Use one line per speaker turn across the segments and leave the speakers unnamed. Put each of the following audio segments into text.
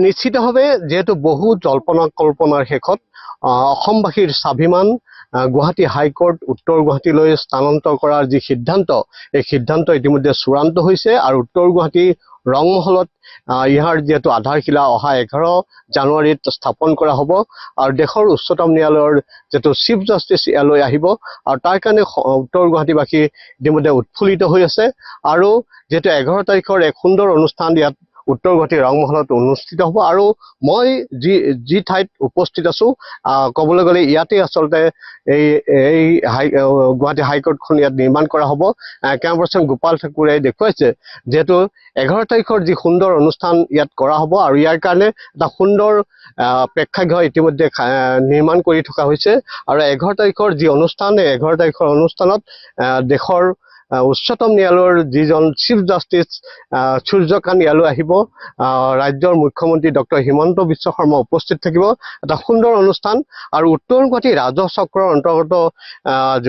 নিশ্চিতভাৱে যেহেতু বহু জল্পনা কল্পনাৰ শেষত অসমবাসীৰ স্বাভিমান গুৱাহাটী হাইকোৰ্ট উত্তৰ গুৱাহাটীলৈ স্থানান্তৰ কৰাৰ যি সিদ্ধান্ত এই সিদ্ধান্ত ইতিমধ্যে চূড়ান্ত হৈছে আৰু উত্তৰ গুৱাহাটী ৰংমহলত ইয়াৰ যেহেতু আধাৰশিলা অহা 11 জানুৱাৰীত স্থাপন কৰা হ'ব আৰু দেশৰ উচ্চতম ন্যায়ালয়ৰ যেটো চিফ জাষ্টিস ইয়ালৈ আহিব আৰু তাৰ কাৰণে উত্তৰ গুৱাহাটীবাসী ইতিমধ্যে উৎফুল্লিত হৈ আছে আৰু যেটো 11 তাৰিখৰ এক সুন্দৰ অনুষ্ঠান ইয়াত উত্তৰ গুৱাহাটী ৰংমহলত অনুষ্ঠিত হ'ব আৰু মই যি ঠাইত উপস্থিত আছো ক'বলৈ গ'লে ইয়াতে আচলতে এই গুৱাহাটী হাইকোৰ্টখন ইয়াত নিৰ্মাণ কৰা হ'ব কেমেৰাপাৰ্চন গোপাল ঠাকুৰে দেখুৱাইছে যেহেতু 11 তাৰিখৰ যি সুন্দৰ অনুষ্ঠান ইয়াত কৰা হ'ব আৰু ইয়াৰ কাৰণে এটা সুন্দৰ প্ৰেক্ষাগৃহ ইতিমধ্যে নিৰ্মাণ কৰি থকা হৈছে আৰু 11 তাৰিখৰ যি অনুষ্ঠান 11 তাৰিখৰ অনুষ্ঠানত দেশৰ উচ্চতম ন্যায়ালয়ৰ যিজন চিফ জাষ্টিস সূৰ্যকান্ত ইয়ালৈ আহিব ৰাজ্যৰ মুখ্যমন্ত্ৰী ডক্টৰ হিমন্ত বিশ্ব শৰ্মা উপস্থিত থাকিব এটা সুন্দৰ অনুষ্ঠান আৰু উত্তৰ গুৱাহাটী ৰাজহ চক্ৰৰ অন্তৰ্গত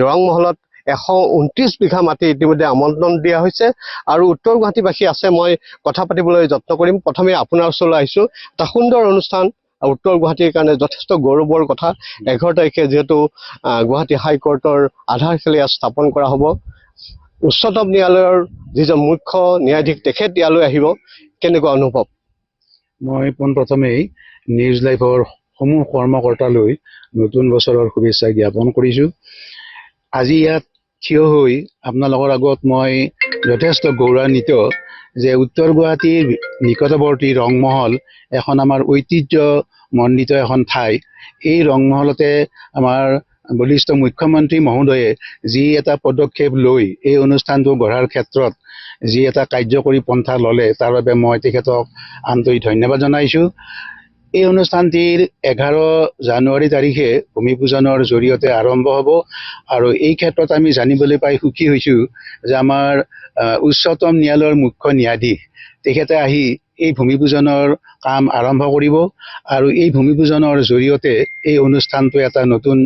ৰংমহলত 129 বিঘা মাটি ইতিমধ্যে আমন্ত্ৰণ দিয়া হৈছে আৰু উত্তৰ গুৱাহাটীবাসী আছে মই কথা পাতিবলৈ যত্ন কৰিম প্ৰথমে আপোনাৰ ওচৰলৈ আহিছো এটা সুন্দৰ অনুষ্ঠান উত্তৰ গুৱাহাটীৰ কাৰণে যথেষ্ট গৌৰৱৰ কথা 11 তাৰিখে যেহেতু গুৱাহাটী হাইকোৰ্টৰ আধাৰশিলা স্থাপন কৰা হ'ব উচ্চতম ন্যায়ালয়ৰ যিজন মুখ্য ন্যায়াধীশ তেখেত ইয়ালৈ আহিব কেনেকুৱা অনুভৱ
মই পোনপ্ৰথমেই নিউজ লাইভৰ সমূহ কৰ্মকৰ্তালৈ নতুন বছৰৰ শুভেচ্ছা জ্ঞাপন কৰিছোঁ আজি ইয়াত থিয় হৈ আপোনালোকৰ আগত মই যথেষ্ট গৌৰৱান্বিত যে উত্তৰ গুৱাহাটীৰ নিকটৱৰ্তী ৰংমহল এখন আমাৰ ঐতিহ্যমণ্ডিত এখন ঠাই এই ৰংমহলতে আমাৰ বলিষ্ঠ মুখ্যমন্ত্ৰী মহোদয়ে যি এটা পদক্ষেপ লৈ এই অনুষ্ঠানটো গঢ়াৰ ক্ষেত্ৰত যি এটা কাৰ্যকৰী পন্থা ল'লে তাৰ বাবে মই তেখেতক আন্তৰিক ধন্যবাদ জনাইছোঁ এই অনুষ্ঠানটিৰ 11 জানুৱাৰী তাৰিখে ভূমি পূজনৰ জৰিয়তে আৰম্ভ হ'ব আৰু এই ক্ষেত্ৰত আমি জানিবলৈ পাই সুখী হৈছোঁ যে আমাৰ উচ্চতম ন্যায়ালয়ৰ মুখ্য ন্যায়াধীশ তেখেতে আহি এই ভূমি পূজনৰ কাম আৰম্ভ কৰিব আৰু এই ভূমি পূজনৰ জৰিয়তে এই অনুষ্ঠানটো এটা নতুন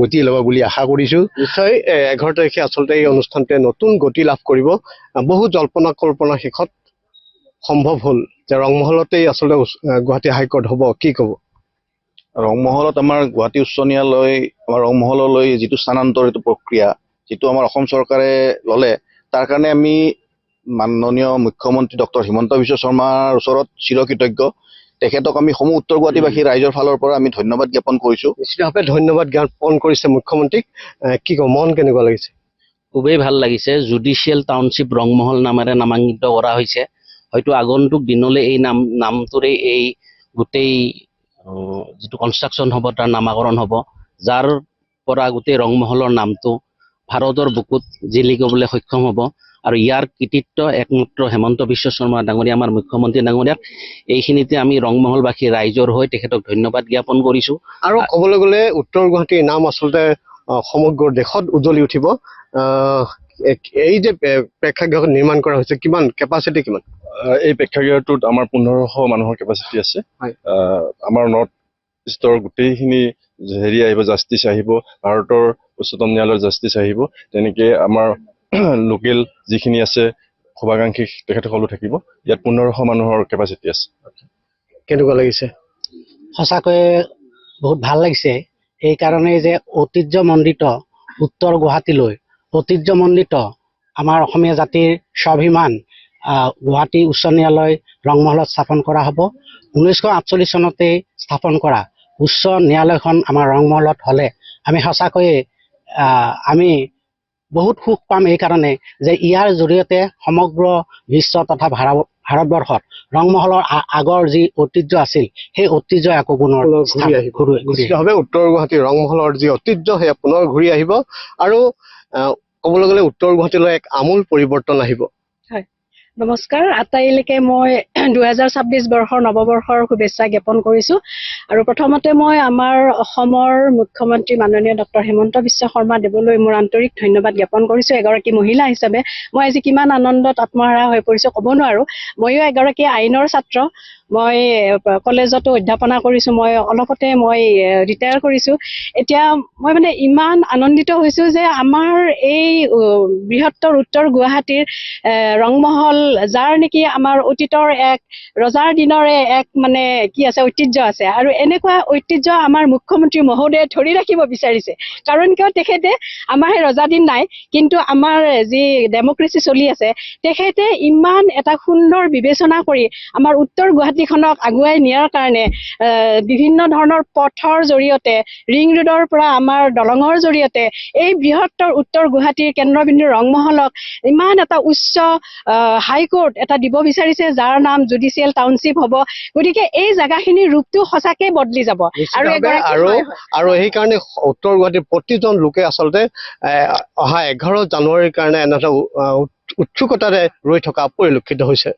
গতি ল'ব বুলি আশা কৰিছোঁ
নিশ্চয় 11 তাৰিখে আচলতে এই অনুষ্ঠানটোৱে নতুন গতি লাভ কৰিব বহু জল্পনা কল্পনাৰ শেষত সম্ভৱ হ'ল যে ৰংমহলতেই আচলতে গুৱাহাটী হাইকোৰ্ট হ'ব কি ক'ব
ৰংমহলত আমাৰ গুৱাহাটী উচ্চ ন্যায়ালয় আমাৰ ৰংমহললৈ যিটো স্থানান্তৰিত প্ৰক্ৰিয়া যিটো আমাৰ অসম চৰকাৰে ল'লে তাৰ কাৰণে আমি মাননীয় মুখ্যমন্ত্ৰী ডক্টৰ হিমন্ত বিশ্ব শৰ্মাৰ ওচৰত চিৰকৃতজ্ঞ তেখেতক আমি সমূহ উত্তৰ গুৱাহাটীবাসী ৰাইজৰ ফালৰ পৰা আমি ধন্যবাদ জ্ঞাপন কৰিছোঁ
নিশ্চিতভাৱে ধন্যবাদ জ্ঞাপন কৰিছে মুখ্যমন্ত্ৰীক কি ক'ব মন কেনেকুৱা লাগিছে
খুবেই ভাল লাগিছে জুডিচিয়েল টাউনশ্বিপ ৰংমহল নামেৰে নামাঙ্কিত কৰা হৈছে হয়তো আগন্তুক দিনলৈ এই নামটোৰে এই গোটেই যিটো কনষ্ট্ৰাকশ্যন হ'ব তাৰ নামাকৰণ হ'ব যাৰ পৰা গোটেই ৰংমহলৰ নামটো ভাৰতৰ বুকুত জিলিকিবলৈ সক্ষম হ'ব আৰু ইয়াৰ কৃতিত্ব একমাত্ৰ হেমন্ত বিশ্ব শৰ্মা ডাঙৰীয়া আমাৰ মুখ্যমন্ত্ৰী ডাঙৰীয়াক এইখিনিতে আমি ৰংমহলবাসী ৰাইজৰ হৈ তেখেতক ধন্যবাদ জ্ঞাপন কৰিছোঁ
আৰু ক'বলৈ গ'লে উত্তৰ গুৱাহাটীৰ নাম আচলতে সমগ্ৰ দেশত উজ্বলি উঠিব এই যে প্ৰেক্ষাগৃহ নিৰ্মাণ কৰা হৈছে কিমান কেপাচিটি কিমান
এই প্ৰেক্ষাগৃহটোত আমাৰ 1500 মানুহৰ কেপাচিটি আছে আমাৰ নৰ্থ ইষ্টৰ গোটেইখিনি আহিব জাষ্টিছ আহিব ভাৰতৰ উচ্চতম ন্যায়ালয়ৰ জাষ্টিছ আহিব তেনেকৈ আমাৰ লোকেল যিখিনি আছে শুভাকাংক্ষী তেখেতসকলো থাকিব ইয়াত 1500 মানুহৰ কেপাচিটি আছে
কেনেকুৱা লাগিছে
সঁচাকৈ বহুত ভাল লাগিছে এই কাৰণে যে ঐতিহ্যমণ্ডিত উত্তৰ গুৱাহাটীলৈ ঐতিহ্যমণ্ডিত আমাৰ অসমীয়া জাতিৰ স্বাভিমান গুৱাহাটী উচ্চ ন্যায়ালয় ৰংমহলত স্থাপন কৰা হ'ব 1948 চনতে স্থাপন কৰা উচ্চ ন্যায়ালয়খন আমাৰ ৰংমহলত হ'লে আমি সঁচাকৈয়ে আমি বহুত সুখ পাম এই কাৰণে যে ইয়াৰ জৰিয়তে সমগ্ৰ বিশ্ব তথা ভাৰতবৰ্ষত ৰংমহলৰ আগৰ যি ঐতিহ্য আছিল সেই ঐতিহ্য আকৌ পুনৰ
নিশ্চিতভাৱে উত্তৰ গুৱাহাটীৰ ৰংমহলৰ যি ঐতিহ্য সেয়া পুনৰ ঘূৰি আহিব আৰু ক'বলৈ গ'লে উত্তৰ গুৱাহাটীলৈ এক আমূল পৰিৱৰ্তন আহিব
নমস্কাৰ আটাইলৈকে মই 2026 বৰ্ষৰ নৱবৰ্ষৰ শুভেচ্ছা জ্ঞাপন কৰিছোঁ আৰু প্ৰথমতে মই আমাৰ অসমৰ মুখ্যমন্ত্ৰী মাননীয় ডক্টৰ হিমন্ত বিশ্ব শৰ্মা দেৱলৈ মোৰ আন্তৰিক ধন্যবাদ জ্ঞাপন কৰিছোঁ এগৰাকী মহিলা হিচাপে মই আজি কিমান আনন্দত আত্মহাৰা হৈ পৰিছোঁ ক'ব নোৱাৰোঁ ময়ো এগৰাকী আইনৰ ছাত্ৰ মই কলেজতো অধ্যাপনা কৰিছোঁ। মই অলপতে মই ৰিটায়াৰ কৰিছোঁ। এতিয়া মই মানে ইমান আনন্দিত হৈছোঁ যে আমাৰ এই বৃহত্তৰ উত্তৰ গুৱাহাটীৰ ৰংমহল, যাৰ নেকি আমাৰ অতীতৰ এক ৰজাৰ দিনৰে এক মানে কি আছে ঐতিহ্য আছে, আৰু এনেকুৱা ঐতিহ্য আমাৰ মুখ্যমন্ত্ৰী মহোদয়ে ধৰি ৰাখিব বিচাৰিছে। কাৰণ কিয়, তেখেতে আমাৰ সেই ৰজা দিন নাই, কিন্তু আমাৰ যি ডেমক্ৰেচি চলি আছে, তেখেতে ইমান এটা সুন্দৰ বিবেচনা কৰি আমাৰ উত্তৰ গুৱাহাটীখনক আগুৱাই নিয়াৰ কাৰণে বিভিন্ন ধৰণৰ পথৰ জৰিয়তে, ৰিং ৰোডৰ পৰা আমাৰ দলঙৰ জৰিয়তে এই বৃহত্তৰ উত্তৰ গুৱাহাটীৰ কেন্দ্ৰবিন্দু ৰংমহলক ইমান এটা উচ্চ হাইকোৰ্ট এটা দিব বিচাৰিছে, যাৰ নাম জুডিচিয়েল টাউনশ্বিপ হ'ব। গতিকে এই জেগাখিনিৰ ৰূপটো সঁচাকৈ বদলি যাব।
আৰু সেইকাৰণে উত্তৰ গুৱাহাটীৰ প্ৰতিজন লোকে আচলতে অহা 11 জানুৱাৰীৰ কাৰণে এনেটা উৎসুকতাৰে ৰৈ থকা পৰিলক্ষিত হৈছে।